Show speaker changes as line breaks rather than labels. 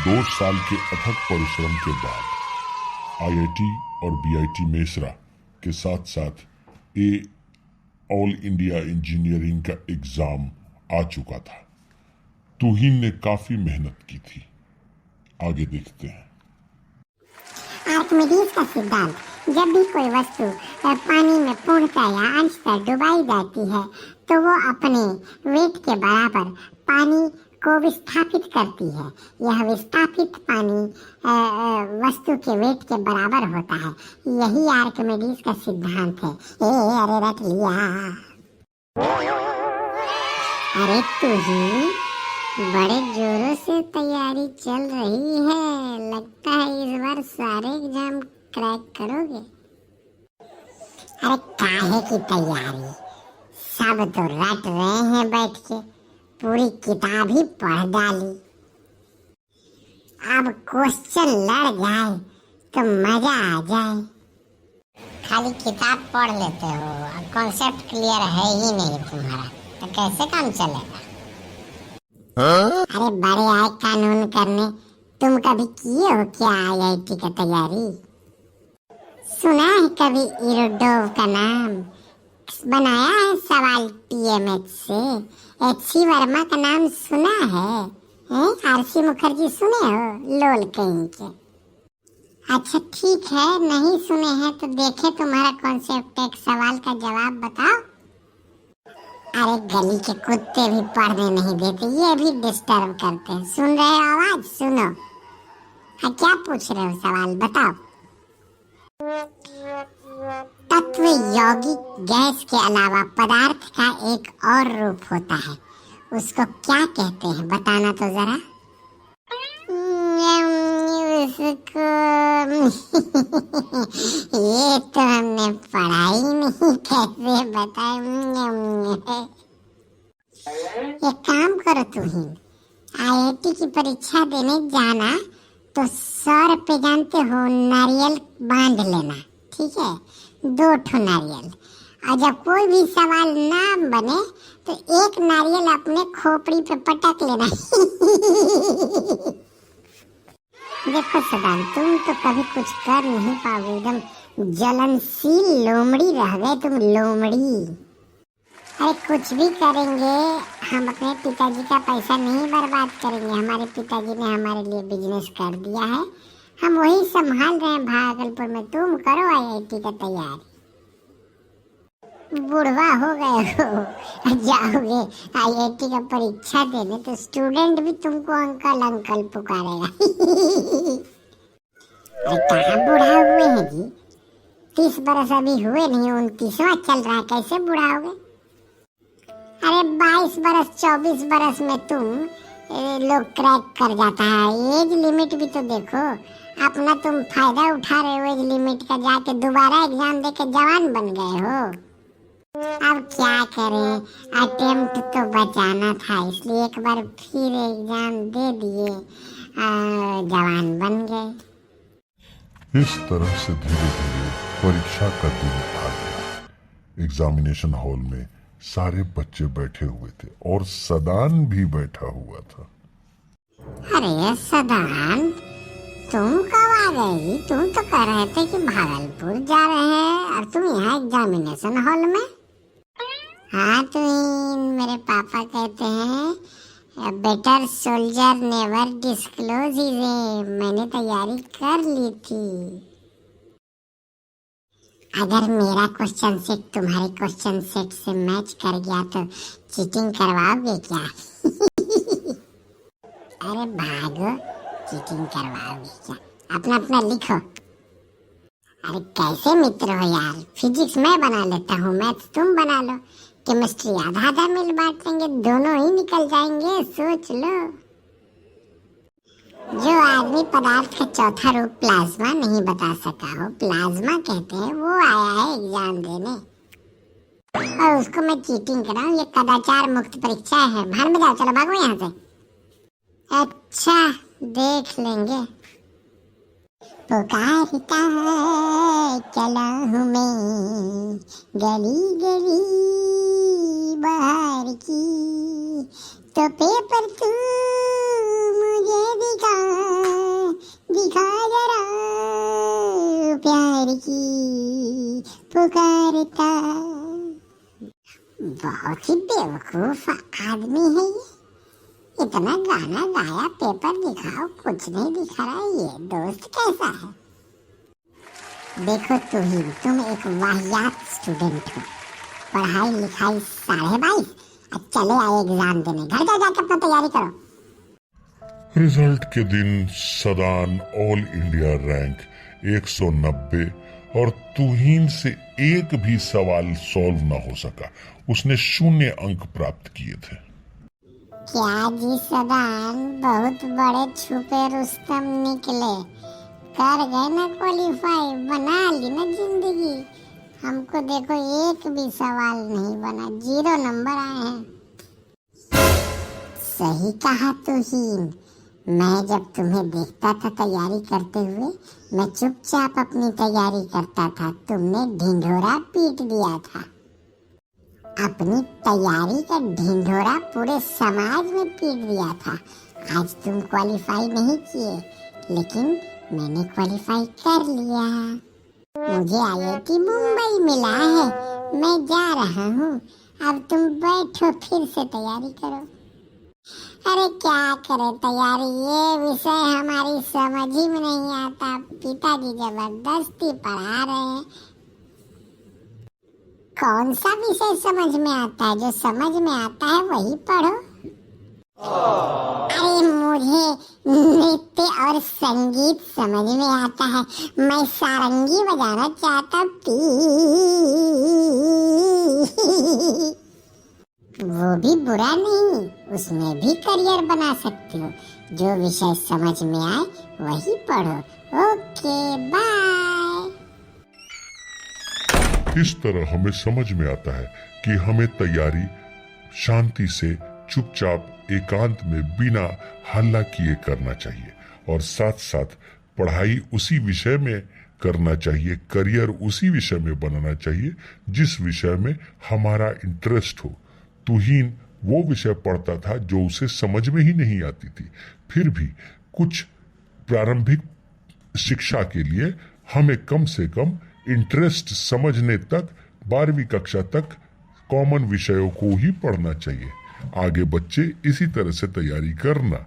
2 साल के अथक परिश्रम के बाद आईआईटी और बीआईटी मेसरा के साथ साथ ऑल इंडिया इंजीनियरिंग का एग्जाम आ चुका था। तुहिन ने काफी मेहनत की थी। आगे देखते हैं।
आर्किमिडीज का सिद्धांत, जब भी कोई वस्तु पानी में पूर्णतः या अंशतः डुबाई जाती है तो वो अपने वेट के बराबर पानी को विस्थापित करती है। यह विस्थापित पानी वस्तु के वेट के बराबर होता है। यही आर्किमिडीज का सिद्धांत है। अरे रट लिया। अरे तुहिन, बड़े जोरों से तैयारी चल रही है। लगता है इस बार सारे एग्जाम क्रैक करोगे। अरे काहे की तैयारी, सब तो रट रहे हैं बैठ के। पूरी किताब ही पढ़ डाली। अब क्वेश्चन लड़ जाए तो मजा आ जाए। खाली किताब पढ़ लेते हो, अब कॉन्सेप्ट क्लियर है ही नहीं तुम्हारा, तो कैसे काम चलेगा? अरे बड़े आए कानून करने। तुम कभी किए हो क्या आईआईटी का तैयारी? सुना है कभी इरोडोव का नाम? बनाया है सवाल टीएमएच से। एचसी वर्मा का नाम सुना है? आरसी मुखर्जी सुने हो? लोल कहीं के। अच्छा ठीक है, नहीं सुने हैं तो देखे तुम्हारा कॉन्सेप्ट। एक सवाल का जवाब बताओ। अरे गली के कुत्ते भी पढ़ने नहीं देते, ये भी डिस्टर्ब करते हैं। सुन रहे हो आवाज? सुनो। हाँ, क्या पूछ रहे हो? सवाल बताओ। तत्व यौगिक गैस के अलावा पदार्थ का एक और रूप होता है, उसको क्या कहते हैं? बताना तो जरा। उसको ये तो हमने पढ़ाई नहीं, कैसे बताए? एक काम करो तुहिन, आईआईटी की परीक्षा देने जाना तो सर पे जानते हो नारियल बांध लेना, ठीक है? 2 ठो नारियल। और जब कोई भी सवाल ना बने तो एक नारियल अपने खोपड़ी पे पटक लेना। देखो सदान, तुम तो कभी कुछ कर नहीं पाओगे। एकदम जलनशील लोमड़ी रह गए तुम, लोमड़ी। अरे कुछ भी करेंगे, हम अपने पिताजी का पैसा नहीं बर्बाद करेंगे। हमारे पिताजी ने हमारे लिए बिजनेस कर दिया है, हम वही संभाल रहे हैं भागलपुर में। तुम करो आईआईटी का तैयारी। बुढ़वा हो गए हो, जाओगे आईआईटी का परीक्षा देने तो स्टूडेंट भी तुमको अंकल अंकल पुकारेगा। कहाँ बुढ़ा हुए हैं जी? 30 बरस अभी हुए नहीं, 29वां चल रहा है, कैसे बुढ़ा हो गए? अरे 22 बरस 24 बरस में तुम लोग क्रैक कर जाता है। एज लिमिट भी तो देखो। अपना तुम फायदा उठा रहे हो एज लिमिट का, जाके दोबारा एग्जाम देके जवान बन गए हो। अब क्या करें, अटेम्प्ट तो बचाना था, इसलिए एक बार फिर एग्जाम दे दिए, जवान बन गए।
इस तरह से धीरे धीरे परीक्षा का दिन आ गया। एग्जामिनेशन हॉल में सारे बच्चे बैठे हुए थे और सदान भी बैठा हुआ था।
अरे सदान, तुम कब आ गई? तुम तो कह रहे थे कि भागलपुर जा रहे हैं और तुम यहाँ एग्जामिनेशन हॉल में। हाँ तो मेरे पापा कहते हैं better soldier never disclose his aim. मैंने तैयारी कर ली थी। अगर मेरा क्वेश्चन सेट तुम्हारे क्वेश्चन सेट से मैच कर गया तो चीटिंग करवाओगे क्या? अरे भागो, चीटिंग करवाओगे क्या? अपना अपना लिखो। अरे कैसे मित्र हो यार? फिजिक्स मैं बना लेता हूँ, मैथ्स तुम बना लो, केमिस्ट्री आधा आधा मिल बांट लेंगे, दोनों ही निकल जाएंगे। सोच लो। जो आदमी पदार्थ का चौथा रूप प्लाज्मा नहीं बता सका हो, प्लाज्मा कहते हैं, वो आया है एग्जाम देने और उसको मैं चीटिंग कराऊं? ये कदाचार मुक्त परीक्षा है। भाड़ में जाओ, चलो भागो यहाँ से। अच्छा देख लेंगे। पुकारता है चला हूँ मैं गली गली बाहर की, तो पेपर तू मुझे दिखा। शेर की पुकारता। बहुत ही बेवकूफ आदमी है ये, इतना गाना गाया, पेपर दिखाओ, कुछ नहीं दिखा रहा। ये दोस्त कैसा है? देखो तुम एक वाहियात स्टूडेंट हो, पढ़ाई लिखाई 22.5, अब चले आए एग्जाम देने, घर जा जाकर अपना तैयारी करो।
रिजल्ट के दिन सदान ऑल इंडिया रैंक 190 और तुहीन से एक भी सवाल सॉल्व ना हो सका। उसने 0 अंक प्राप्त किए थे।
क्या जी सदान, बहुत बड़े छुपे रुस्तम निकले, कर गए ना क्वालिफाई, बना ली ना जिंदगी। हमको देखो एक भी सवाल नहीं बना, 0 नंबर आए हैं। सही कहा तुहीन, मैं जब तुम्हें देखता था तैयारी करते हुए, मैं चुपचाप अपनी तैयारी करता था, तुमने ढिंढोरा पीट दिया था। अपनी तैयारी का ढिंढोरा पूरे समाज में पीट दिया था। आज तुम क्वालिफाई नहीं किए, लेकिन मैंने क्वालिफाई कर लिया। मुझे IIT मुंबई मिला है, मैं जा रहा हूँ। अब तुम बैठो, फिर से तैयारी करो। अरे क्या करे तैयारी, ये विषय हमारी समझ ही में नहीं आता। पिताजी जबरदस्ती पढ़ा रहे हैं। कौन सा विषय समझ में आता है? जो समझ में आता है वही पढ़ो। अरे मुझे नृत्य और संगीत समझ में आता है, मैं सारंगी बजाना चाहता। वो भी बुरा नहीं, उसमें भी करियर बना सकते हो। जो विषय समझ में आए वही पढ़ो। Okay bye.
इस तरह हमें समझ में आता है कि हमें तैयारी शांति से, चुपचाप, एकांत में, बिना हल्ला किए करना चाहिए, और साथ साथ पढ़ाई उसी विषय में करना चाहिए, करियर उसी विषय में बनाना चाहिए जिस विषय में हमारा इंटरेस्ट हो। तुहीन वो विषय पढ़ता था जो उसे समझ में ही नहीं आती थी, फिर भी कुछ प्रारंभिक शिक्षा के लिए हमें कम से कम इंटरेस्ट समझने तक, 12वीं कक्षा तक कॉमन विषयों को ही पढ़ना चाहिए। आगे बच्चे इसी तरह से तैयारी करना।